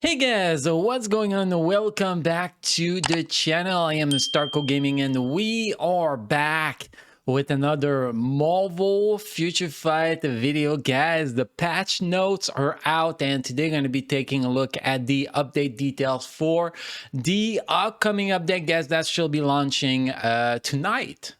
Hey guys, what's going on? Welcome back to the channel. I am Starco Gaming and we are back with another Marvel Future Fight video. Guys, the patch notes are out and today going to be taking a look at the update details for the upcoming update, guys, that should be launching tonight.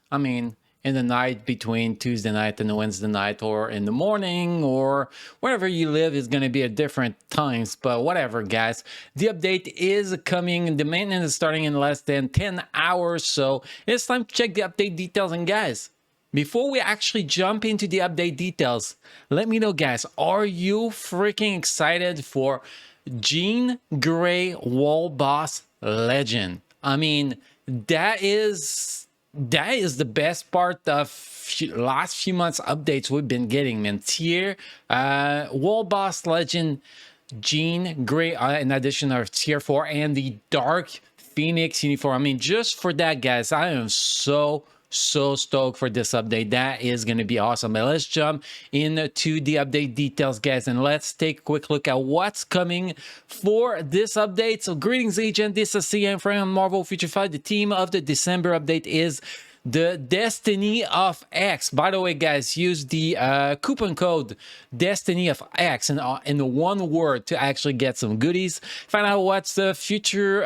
In the night between Tuesday night and Wednesday night, or in the morning, or wherever you live is going to be at different times, but whatever, guys. The update is coming. The maintenance is starting in less than 10 hours, so it's time to check the update details. And guys, before we actually jump into the update details, let me know, guys, are you freaking excited for Jean Grey World Boss Legend? That is the best part of last few months updates we've been getting, man. Tier World Boss Legend Jean Grey, in addition of tier 4 and the Dark Phoenix uniform. Just for that, guys, I am so stoked for this update. That is going to be awesome. But let's jump into the update details, guys, and let's take a quick look at what's coming for this update. So greetings, agent. This is CM from Marvel Future Fight. The theme of the December update is the Destiny of X. By the way, guys, use the coupon code Destiny of X in one word to actually get some goodies. Find out what's the future,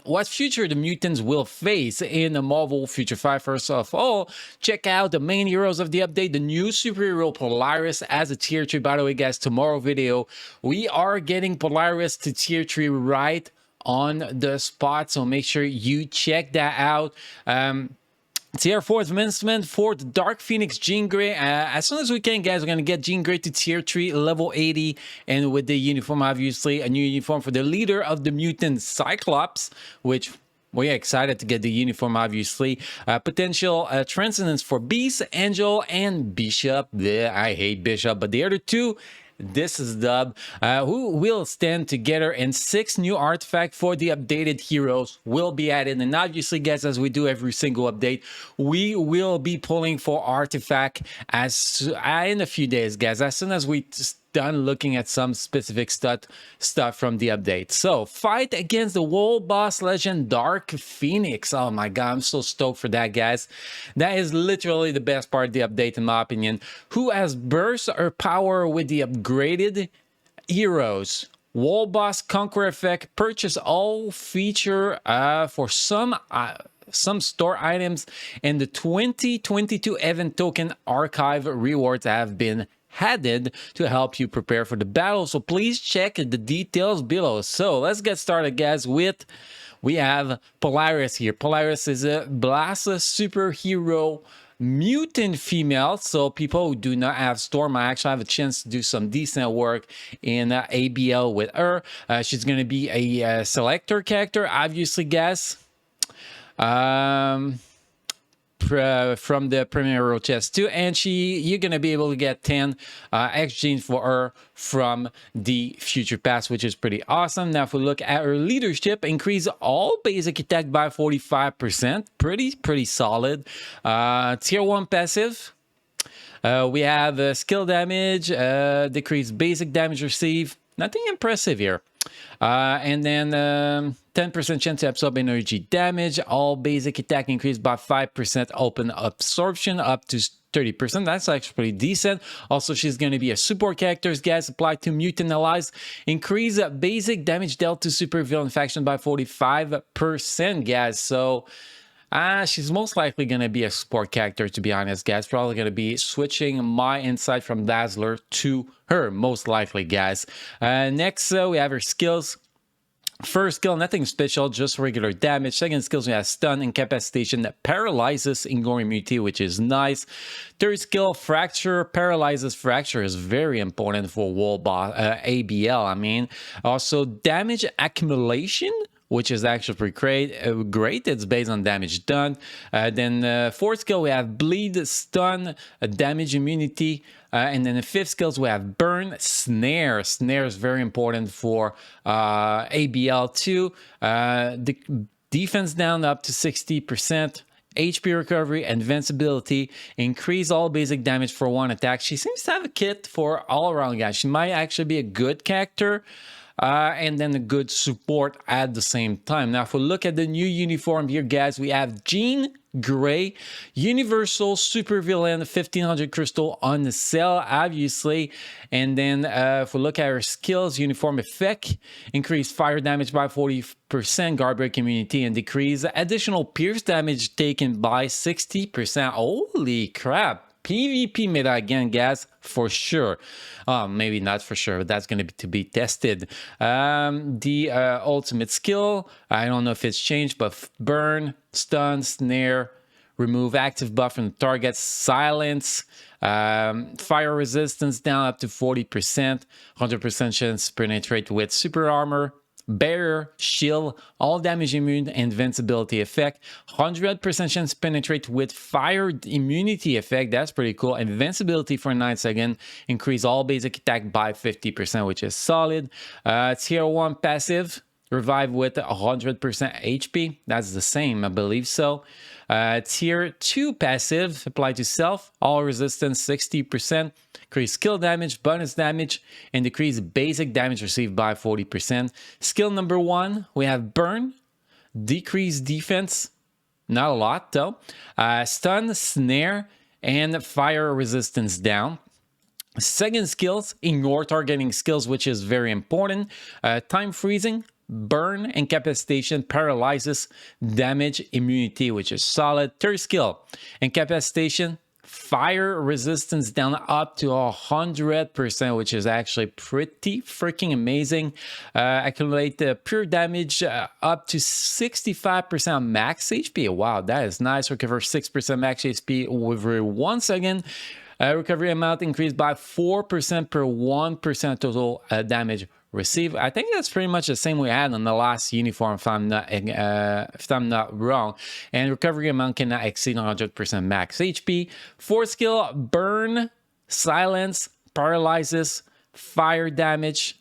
what future the mutants will face in the Marvel Future Fight. First of all, check out the main heroes of the update. The new superhero Polaris as a tier 3. By the way, guys, tomorrow video, we are getting Polaris to tier 3 right on the spot, so make sure you check that out. Tier 4 advancement for the Dark Phoenix Jean Grey. As soon as we can, guys, we're going to get Jean Grey to tier 3, level 80. And with the uniform, obviously, a new uniform for the leader of the mutant Cyclops, which we're excited to get the uniform, obviously. Potential transcendence for Beast, Angel, and Bishop. I hate Bishop, but the other two, this is dub, who will stand together, and 6 new artifacts for the updated heroes will be added. And obviously, guys, as we do every single update, we will be pulling for artifact in a few days, guys, as soon as we done looking at some specific stuff from the update. So fight against the World Boss Legend Dark Phoenix. Oh my god, I'm so stoked for that, guys. That is literally the best part of the update, in my opinion. Who has burst her power with the upgraded heroes. World Boss Conquer effect. Purchase all feature for some store items, and the 2022 event token archive rewards have been added to help you prepare for the battle, so please check the details below. So let's get started, guys, with we have Polaris here. Polaris is a Blast superhero mutant female, so people who do not have Storm, I actually have a chance to do some decent work in ABL with her. She's going to be a selector character, obviously, guys. From the Premier chest too, and you're gonna be able to get 10 X genes for her from the future pass, which is pretty awesome. Now if we look at her leadership, increase all basic attack by 45%, pretty solid. Tier 1 passive, we have skill damage, decrease basic damage received, nothing impressive here. And then 10% chance to absorb energy damage. All basic attack increased by 5%. Open absorption up to 30%. That's actually pretty decent. Also, she's going to be a support character, guys. Applied to mutant allies. Increase basic damage dealt to super villain faction by 45%, guys. So she's most likely going to be a support character, to be honest, guys. Probably going to be switching my insight from Dazzler to her, most likely, guys. Next, we have her skills. First skill, nothing special, just regular damage. Second skills, we have stun, incapacitation that paralyzes Ingory immunity, which is nice. Third skill, fracture, paralyzes. Fracture is very important for World Boss ABL. Also damage accumulation, which is actually pretty great. It's based on damage done. Then fourth skill, we have bleed, stun, damage immunity. And then the fifth skills, we have burn, snare. Snare is very important for ABL too. The defense down up to 60%. HP recovery, invincibility, increase all basic damage for one attack. She seems to have a kit for all around, guys. She might actually be a good character. and then a good support at the same time. Now, if we look at the new uniform here, guys, we have Jean Grey, Universal Supervillain, 1500 crystal on the sale, obviously. And then if we look at her skills, uniform effect, increase fire damage by 40%, guard break immunity, and decrease additional pierce damage taken by 60%. Holy crap. PvP meta again, guys, for sure. Maybe not for sure, but that's going to be tested. The ultimate skill, I don't know if it's changed, but burn, stun, snare, remove active buff from the target, silence, fire resistance down up to 40%, 100% chance to penetrate with super armor, barrier, shield, all damage immune, invincibility effect, 100% chance to penetrate with fire immunity effect. That's pretty cool. Invincibility for 9 seconds, increase all basic attack by 50%, which is solid. Tier 1 passive, revive with 100% HP. That's the same, I believe so. Tier 2 passive, apply to self, all resistance 60%, increase skill damage, bonus damage, and decrease basic damage received by 40%. Skill number 1, we have burn, decrease defense, not a lot though, stun, snare, and fire resistance down. Second skills, ignore targeting skills, which is very important. Time freezing, burn, incapacitation, paralyzes, damage, immunity, which is solid. Third skill, incapacitation, fire resistance down up to 100%, which is actually pretty freaking amazing. Accumulate the pure damage up to 65% max HP. Wow, that is nice. Recover 6% max HP over 1 second. Recovery amount increased by 4% per 1% total damage received. I think that's pretty much the same we had on the last uniform, if I'm not wrong. And recovery amount cannot exceed 100% max HP. Fourth skill, burn, silence, paralyzes, fire damage.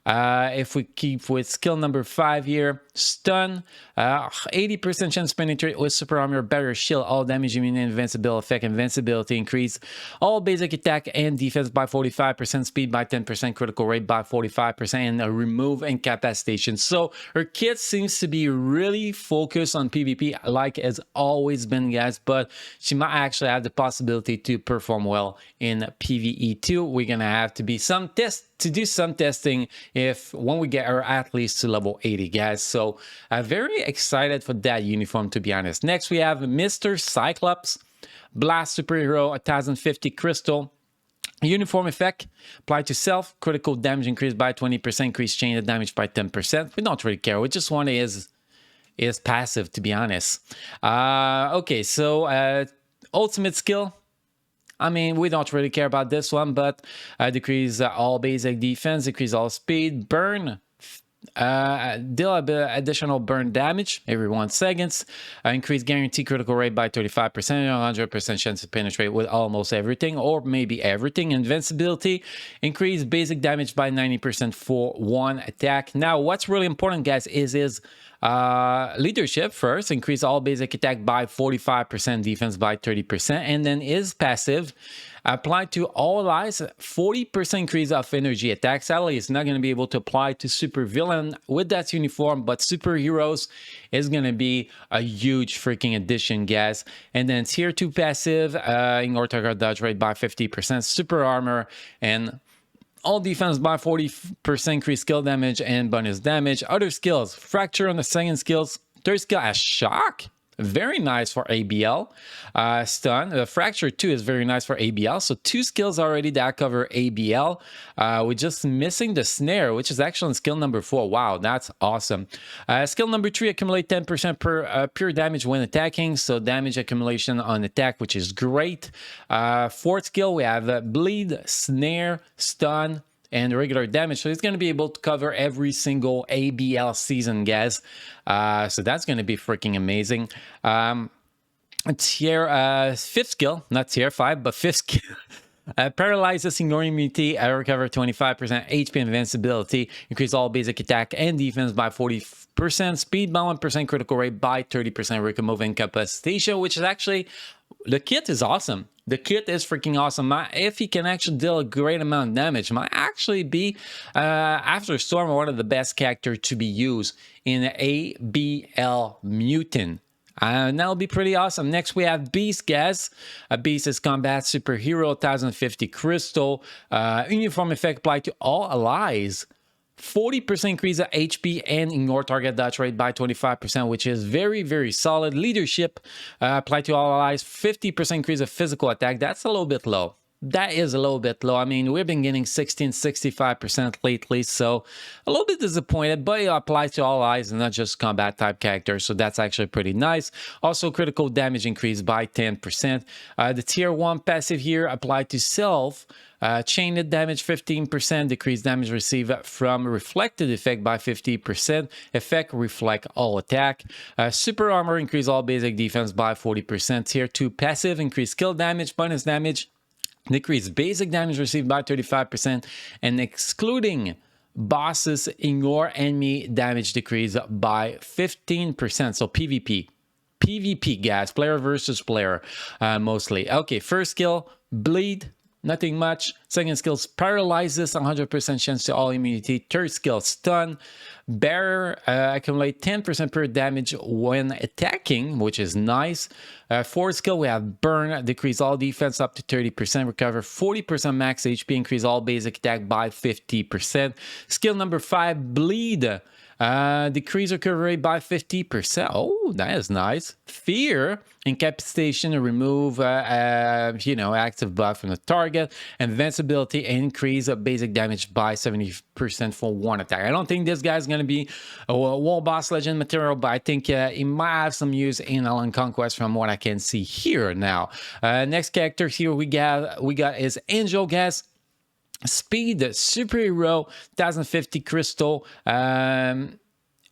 If we keep with skill number 5 here, stun, 80% chance to penetrate with super armor, barrier, shield, all damage immune, invincible effect, invincibility increase, all basic attack and defense by 45%, speed by 10%, critical rate by 45%, and remove incapacitation. So her kit seems to be really focused on PvP, like it's always been, guys, but she might actually have the possibility to perform well in PvE too. We're gonna have to be do some testing when we get our athletes to level 80, guys. So I'm very excited for that uniform, to be honest. Next, we have Mr. Cyclops, Blast Superhero, 1050 crystal. Uniform effect, apply to self, critical damage increased by 20%, increase chain of damage by 10%. We don't really care. We just want is passive, to be honest. Okay, so ultimate skill. I mean, we don't really care about this one, but decrease all basic defense, decrease all speed, burn, deal a bit additional burn damage every 1 second, increase guaranteed critical rate by 35%, 100% chance to penetrate with almost everything or maybe everything. Invincibility, increase basic damage by 90% for 1 attack. Now, what's really important, guys, is leadership first, increase all basic attack by 45%, defense by 30%, and then is passive, apply to all allies, 40% increase of energy attack. Sadly, it's not going to be able to apply to super villain with that uniform, but superheroes is going to be a huge freaking addition, guys. And then tier 2 passive, ignore target dodge rate by 50%, super armor, and all defense by 40%, increase skill damage and bonus damage. Other skills, fracture on the second skills. Third skill as shock, very nice for ABL. Stun, fracture 2 is very nice for ABL. So 2 skills already that cover ABL. We're just missing the snare, which is actually in skill number 4. Wow, that's awesome. Skill number 3, accumulate 10% per pure damage when attacking. So damage accumulation on attack, which is great. Fourth skill, we have bleed, snare, stun, and regular damage. So it's going to be able to cover every single ABL season, guys. So that's going to be freaking amazing. Tier 5th skill, not tier 5, but 5th skill. Paralyzes, ignore immunity, recover 25% HP invincibility, increase all basic attack and defense by 40%, speed by 1%, critical rate by 30%, remove incapacitation, which is actually the kit is awesome. The kit is freaking awesome. If he can actually deal a great amount of damage, might actually be, after Storm, one of the best characters to be used in ABL Mutant. That'll be pretty awesome. Next, we have Beast, guys. Beast is combat superhero, 1050 crystal. Uniform effect applied to all allies. 40% increase of HP and ignore target dodge rate by 25%, which is very, very solid. Leadership applied to all allies. 50% increase of physical attack. That's a little bit low. That is a little bit low. I mean, we've been getting 65% lately, so a little bit disappointed, but it applies to all allies and not just combat type characters, so that's actually pretty nice. Also, critical damage increased by 10%. The tier 1 passive here applied to self. Chained damage 15%, decreased damage received from reflected effect by 50%, effect reflect all attack. Super armor increase all basic defense by 40%. Tier 2 passive increase skill damage, bonus damage, decrease basic damage received by 35%, and excluding bosses, ignore enemy damage decrease by 15%. So PvP, guys, player versus player, mostly. Okay, first skill, bleed. Nothing much. Second skill, paralyzes, 100% chance to all immunity. Third skill, stun. Bearer, accumulate 10% per damage when attacking, which is nice. Fourth skill, we have burn, decrease all defense up to 30%, recover 40% max HP, increase all basic attack by 50%. Skill number 5, bleed. Decrease recovery by 50%. Oh, that is nice. Fear, incapacitation, remove, active buff from the target. Invincibility, increase of basic damage by 70% for one attack. I don't think this guy's going to be a World Boss Legend material, but I think he might have some use in Alien Conquest from what I can see here now. Next character here we got is Angel, guys. Speed, superhero, 1050 crystal.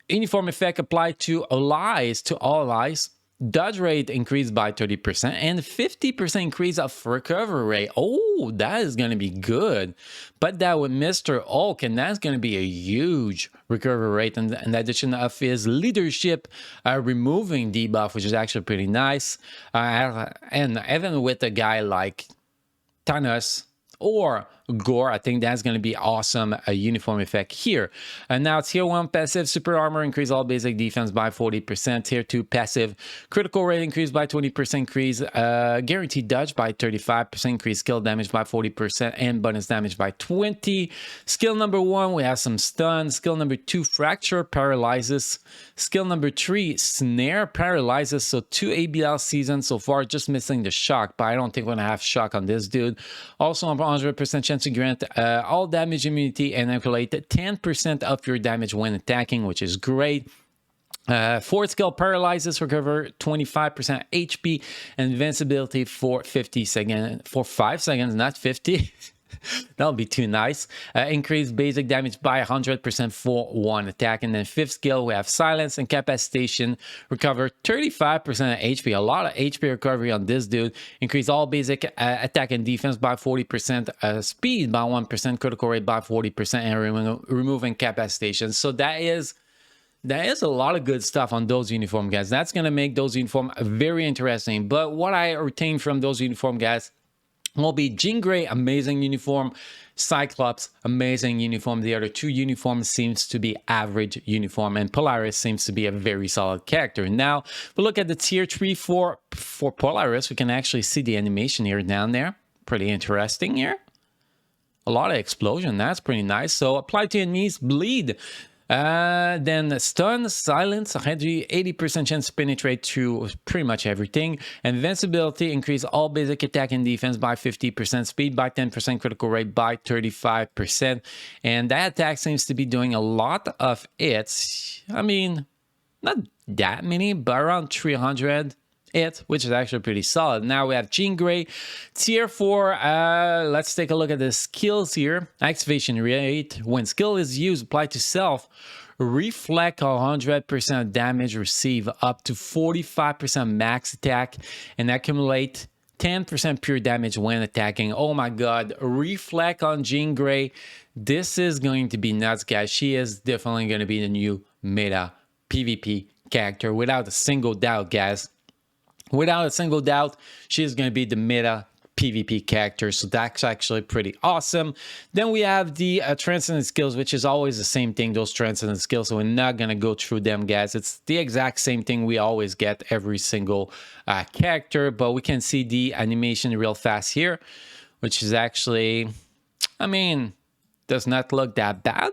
Uniform effect applied to all allies. Dodge rate increased by 30% and 50% increase of recovery rate. Oh, that is going to be good. But that with Mr. Hulk, and that's going to be a huge recovery rate. And in addition of his leadership, removing debuff, which is actually pretty nice. And even with a guy like Thanos or Gore, I think that's going to be awesome. A uniform effect here. And now tier 1 passive, super armor, increase all basic defense by 40%. Tier 2 passive, critical rate increase by 20%, increase guaranteed dodge by 35%, increase skill damage by 40%, and bonus damage by 20. Skill number 1, we have some stun. Skill number 2, fracture, paralyzes. Skill number 3, snare, paralyzes. So 2 ABL seasons so far, just missing the shock, but I don't think we're going to have shock on this dude. Also, 100% chance to grant all damage immunity and accumulate 10% of your damage when attacking, which is great. Fourth skill, paralyzes, recover 25% HP, and invincibility for 5 seconds, not 50. That'll be too nice. Increase basic damage by 100% for one attack. And then fifth skill, we have silence, incapacitation, recover 35% of HP. A lot of HP recovery on this dude. Increase all basic attack and defense by 40%, speed by 1%, critical rate by 40%, and remove incapacitation. So that is a lot of good stuff on those uniform guys. That's going to make those uniform very interesting. But what I retain from those uniform guys will be Jean Grey, amazing uniform. Cyclops, amazing uniform. The other two uniforms seems to be average uniform, and Polaris seems to be a very solid character. Now, if we look at the tier 3 for Polaris, we can actually see the animation here down there. Pretty interesting here. A lot of explosion. That's pretty nice. So apply to enemies, bleed. Then stun, silence, 80% chance to penetrate through pretty much everything. Invincibility, increase all basic attack and defense by 50%, speed by 10%, critical rate by 35%. And that attack seems to be doing a lot of hits. I mean, not that many, but around 300 hit, which is actually pretty solid. Now we have Jean Grey, tier 4. Let's take a look at the skills here. Activation rate, when skill is used, apply to self, reflect 100% damage received up to 45% max attack, and accumulate 10% pure damage when attacking. Oh my god, reflect on Jean Grey. This is going to be nuts, guys. She is definitely going to be the new meta PvP character without a single doubt, guys. Without a single doubt, she's going to be the meta PvP character, so that's actually pretty awesome. Then we have the transcendent skills, which is always the same thing, those transcendent skills, so we're not going to go through them, guys. It's the exact same thing we always get every single character, but we can see the animation real fast here, which is actually, I mean, does not look that bad.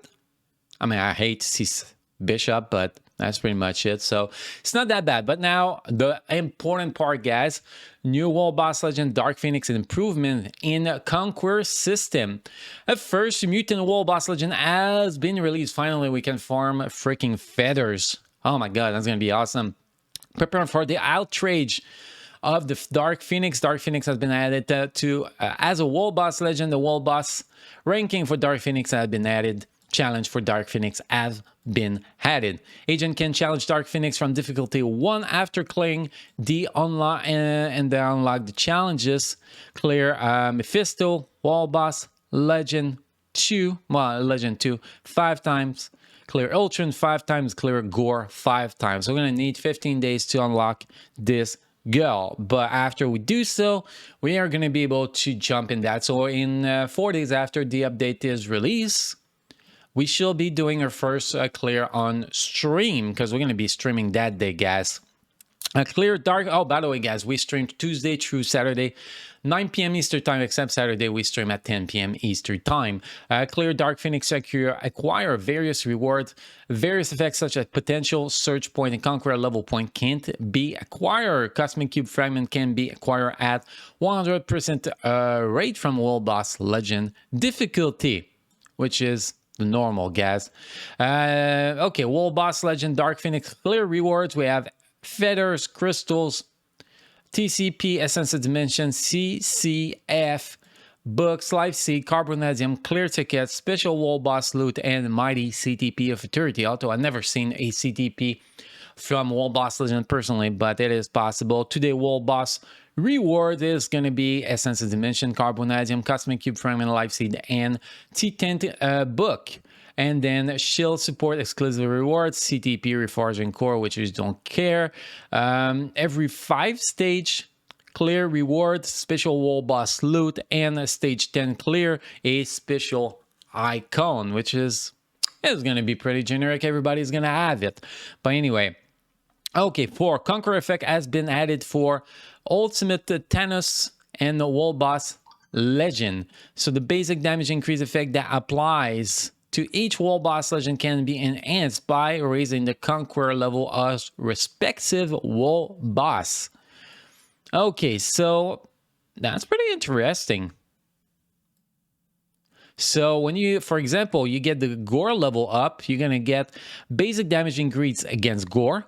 I mean, I hate to see Bishop, but that's pretty much it. So it's not that bad. But now the important part, guys, new World Boss Legend Dark Phoenix improvement in Conquer system. At first, Mutant World Boss Legend has been released. Finally, we can farm freaking feathers. Oh my god, that's gonna be awesome. Preparing for the outrage of the Dark Phoenix. Dark Phoenix has been added to as a World Boss Legend. The World Boss ranking for Dark Phoenix has been added. Challenge for Dark Phoenix have been added. Agent can challenge Dark Phoenix from difficulty 1 after clearing the unlock and then unlock the challenges. Clear Mephisto, Wall Boss, Legend 2, well, Legend 2 5 times. Clear Ultron 5 times. Clear Gore 5 times. So we're gonna need 15 days to unlock this girl, but after we do so, we are gonna be able to jump in that. So in 4 days after the update is released, we shall be doing our first clear on stream, because we're going to be streaming that day, guys. Clear Dark. Oh, by the way, guys, we streamed Tuesday through Saturday, 9 p.m. Eastern time, except Saturday we stream at 10 p.m. Eastern time. Clear Dark Phoenix acquire various rewards. Various effects such as potential search point and conqueror level point can't be acquired. Cosmic Cube Fragment can be acquired at 100% rate from World Boss Legend difficulty, which is the normal, guys. Okay, World Boss Legend Dark Phoenix clear rewards. We have feathers, crystals, TCP, Essence of Dimension, CCF, books, Life Seed, Carbonadium, clear tickets, special World Boss loot, and mighty CTP of Eternity. Although I've never seen a CTP from World Boss Legend personally, but it is possible. Today, World Boss reward is going to be Essence of Dimension, Carbonadium, Cosmic Cube Fragment, Life Seed, and T10 book. And then Shield support exclusive rewards, CTP Reforging Core, which you don't care. Every 5 stage clear rewards, special World Boss loot, and a stage 10 clear, a special icon, which is going to be pretty generic. Everybody's going to have it. But anyway, okay, for Conquer effect has been added for Ultimate Thanos and the World Boss Legend. So the basic damage increase effect that applies to each World Boss Legend can be enhanced by raising the Conqueror level of respective World Boss. Okay, so that's pretty interesting. So when you, for example, you get the Gore level up, you're gonna get basic damage increase against Gore,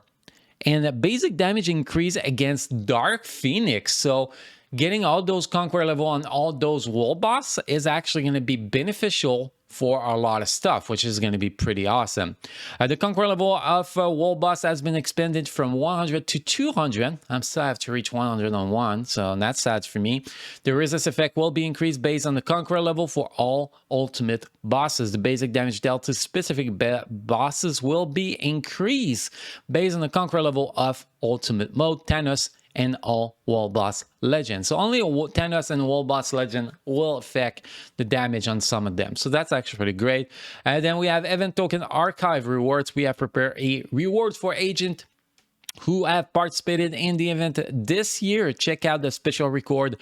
and a basic damage increase against Dark Phoenix. So getting all those Conqueror level on all those World Boss is actually going to be beneficial for a lot of stuff, which is going to be pretty awesome. The Conqueror level of World Boss has been expanded from 100 to 200. I'm still have to reach 101, so that's sad for me. The resist effect will be increased based on the Conqueror level for all ultimate bosses. The basic damage dealt to specific bosses will be increased based on the Conqueror level of ultimate mode, Thanos, and all World Boss Legends. So only Thanos and World Boss Legend will affect the damage on some of them. So that's actually pretty great. And then we have Event Token Archive rewards. We have prepared a reward for agent who have participated in the event this year. Check out the special record.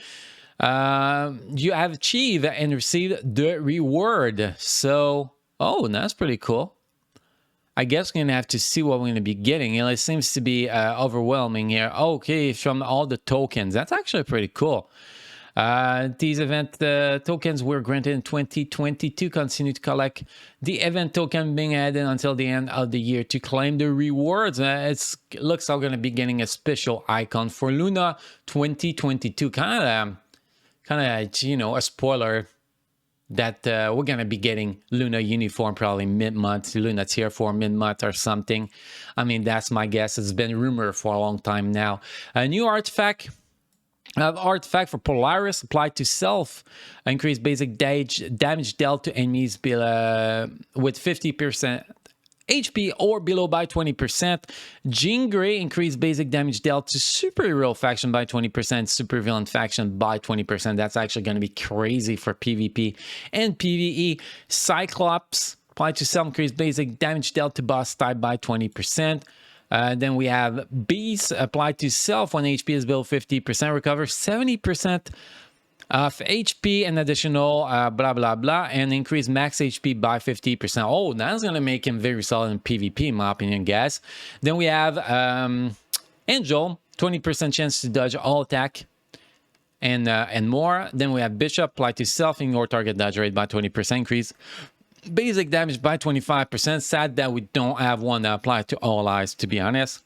You have achieved and received the reward. So, oh, that's pretty cool. I guess we're going to have to see what we're going to be getting. It seems to be overwhelming here. Okay, from all the tokens. That's actually pretty cool. These event tokens were granted in 2022. Continue to collect the event token being added until the end of the year to claim the rewards. It looks like we're going to be getting a special icon for Luna 2022. Kind of, you know, a spoiler that we're going to be getting Luna uniform probably mid-month, Luna tier 4 mid-month or something. I mean, that's my guess. It's been rumored for a long time now. A new artifact. Artifact for Polaris applied to self. Increase basic damage dealt to enemies with 50% HP or below by 20%. Jean Grey increased basic damage dealt to superhero faction by 20%, supervillain faction by 20%. That's actually going to be crazy for PvP and PvE. Cyclops applied to self increased basic damage dealt to boss type by 20%. Then we have Beast applied to self when HP is below 50%, recover 70% of HP and additional blah blah blah, and increase max HP by 50%. Oh, that's gonna make him very solid in PvP, in my opinion, guys. Then we have Angel, 20% chance to dodge all attack and more. Then we have Bishop, applied to self, ignore target dodge rate by 20%, increase basic damage by 25%. Sad that we don't have one that applies to all eyes, to be honest.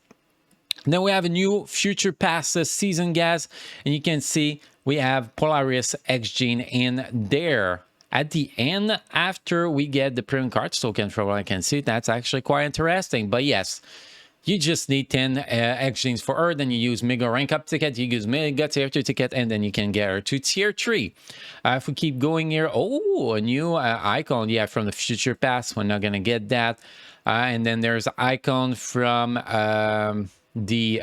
Then we have a new Future Pass season, guys, and you can see we have Polaris X Gene in there. At the end, after we get the premium cards token, from what I can see, that's actually quite interesting. But yes, you just need 10 X Genes for her, then you use Mega Rank Up ticket, you use Mega Tier 2 ticket, and then you can get her to Tier 3. If we keep going here, oh, a new icon, yeah, from the Future Pass, we're not gonna get that. And then there's an icon from the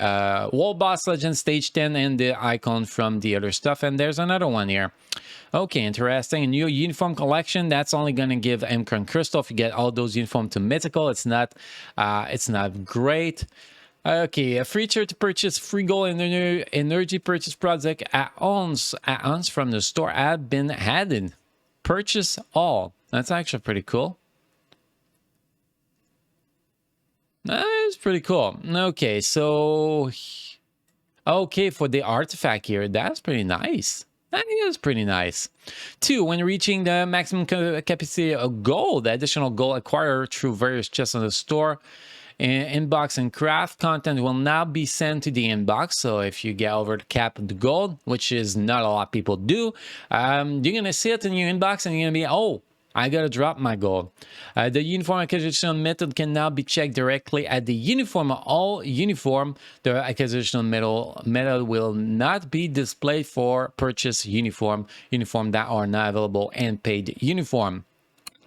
World Boss Legend Stage 10 and the icon from the other stuff, and there's another one here. Okay, interesting. A new uniform collection. That's only gonna give Mcron Crystal if you get all those uniform to mythical. It's not great. Okay, a feature to purchase free gold and energy purchase project add-ons from the store have been added. Purchase all. That's actually pretty cool. That's pretty cool. Okay, so okay, for the artifact here, that's pretty nice. That is pretty nice. 2, when reaching the maximum capacity of gold, the additional gold acquired through various chests in the store, inbox and craft content will now be sent to the inbox. So if you get over the cap of the gold, which is not a lot of people do, you're gonna see it in your inbox and you're gonna be, oh, I gotta drop my gold. The uniform acquisition method can now be checked directly at the uniform. All uniform, the acquisition method will not be displayed for purchase uniform that are not available and paid uniform.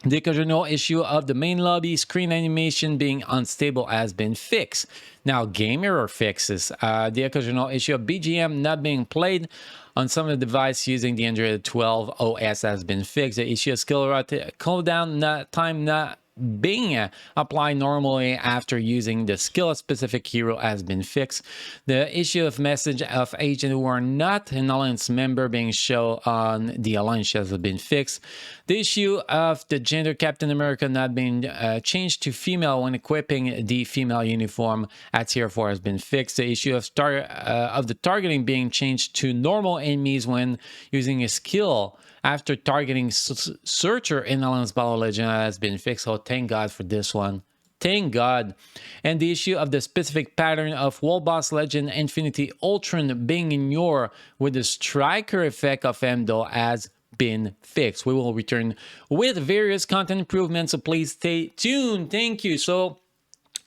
The occasional issue of the main lobby screen animation being unstable has been fixed. Now, game error fixes. The occasional issue of BGM not being played on some of the devices using the Android 12 OS has been fixed. The issue of skill cooldown time not being applied normally after using the skill-specific hero has been fixed. The issue of message of agents who are not an Alliance member being shown on the Alliance has been fixed. The issue of the gender Captain America not being changed to female when equipping the female uniform at Tier 4 has been fixed. The issue of the targeting being changed to normal enemies when using a skill after targeting Searcher in Alliance Battle Legend has been fixed. Oh, thank God for this one. Thank God. And the issue of the specific pattern of World Boss Legend Infinity Ultron being ignored with the striker effect of Emdo has been fixed. We will return with various content improvements, so please stay tuned. Thank you. So,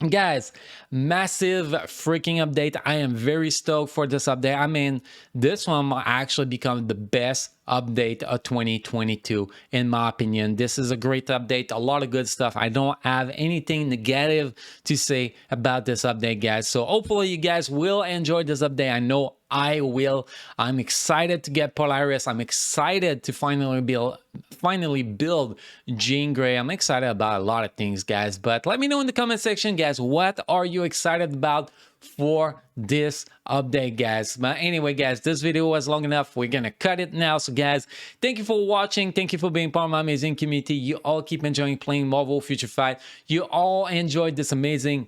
guys, massive freaking update. I am very stoked for this update. I mean, this one will actually become the best update of 2022 in my opinion. This is a great update, a lot of good stuff. I don't have anything negative to say about this update, guys. So hopefully you guys will enjoy this update. I know I will. I'm excited to get Polaris. I'm excited to finally build Jean Grey. I'm excited about a lot of things, guys, but let me know in the comment section, guys, what are you excited about for this update, guys? But anyway, guys, this video was long enough. We're gonna cut it now. So guys, thank you for watching. Thank you for being part of my amazing community. You all keep enjoying playing Marvel Future Fight. You all enjoyed this amazing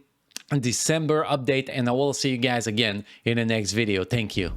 December update, and I will see you guys again in the next video. Thank you.